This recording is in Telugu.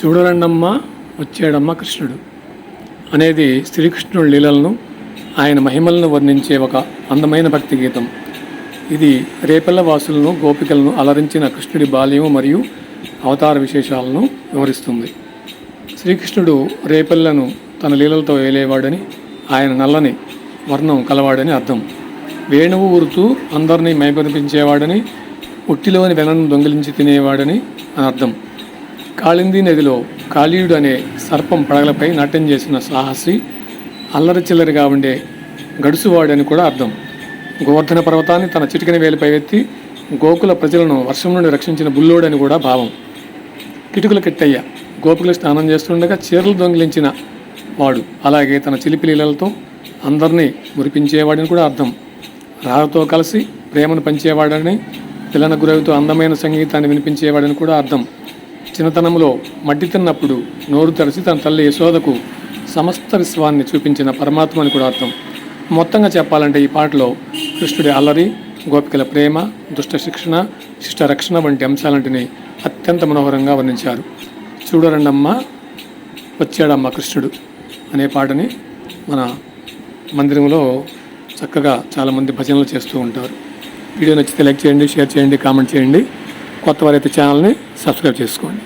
చూడరండమ్మ వచ్చాడమ్మ కృష్ణుడు అనేది శ్రీకృష్ణుడి లీలలను ఆయన మహిమలను వర్ణించే ఒక అందమైన భక్తి గీతం. ఇది రేపల్ల వాసులను గోపికలను అలరించిన కృష్ణుడి బాల్యము మరియు అవతార విశేషాలను వివరిస్తుంది. శ్రీకృష్ణుడు రేపల్లను తన లీలలతో ఏలేవాడని, ఆయన నల్లని వర్ణం కలవాడని అర్థం. వేణువు ఊరుతూ అందరినీ మైమరిపించేవాడని, ఉట్టిలోని వెనను దొంగిలించి తినేవాడని అని అర్థం. కాళింది నదిలో కాళీయుడు అనే సర్పం పడగలపై నాట్యం చేసిన సాహసి, అల్లరి చిల్లరిగా ఉండే గడుసువాడని కూడా అర్థం. గోవర్ధన పర్వతాన్ని తన చిటికెన వేలిపై ఎత్తి గోకుల ప్రజలను వర్షం నుండి రక్షించిన బుల్లోడని కూడా భావం. కిటుకుల కిట్టయ్య గోపికలు స్నానం చేస్తుండగా చీరలు దొంగిలించిన వాడు, అలాగే తన చిలిపి లీలలతో అందరినీ మురిపించేవాడని కూడా అర్థం. రాధతో కలిసి ప్రేమను పంచేవాడని, పిల్లన గురవితో అందమైన సంగీతాన్ని వినిపించేవాడని కూడా అర్థం. చిన్నతనంలో మట్టి తిన్నప్పుడు నోరు తెరచి తన తల్లి యశోదకు సమస్త విశ్వాన్ని చూపించిన పరమాత్మ అని కూడా అర్థం. మొత్తంగా చెప్పాలంటే ఈ పాటలో కృష్ణుడి అల్లరి, గోపికల ప్రేమ, దుష్ట శిక్షణ, శిష్ట రక్షణ వంటి అంశాలంటిని అత్యంత మనోహరంగా వర్ణించారు. చూడరండమ్మ వచ్చాడమ్మ కృష్ణుడు అనే పాటని మన మందిరంలో చక్కగా చాలామంది భజనలు చేస్తూ ఉంటారు. వీడియో నచ్చితే లైక్ చేయండి, షేర్ చేయండి, కామెంట్ చేయండి. కొత్త వారైతే ఛానల్ని సబ్స్క్రైబ్ చేసుకోండి.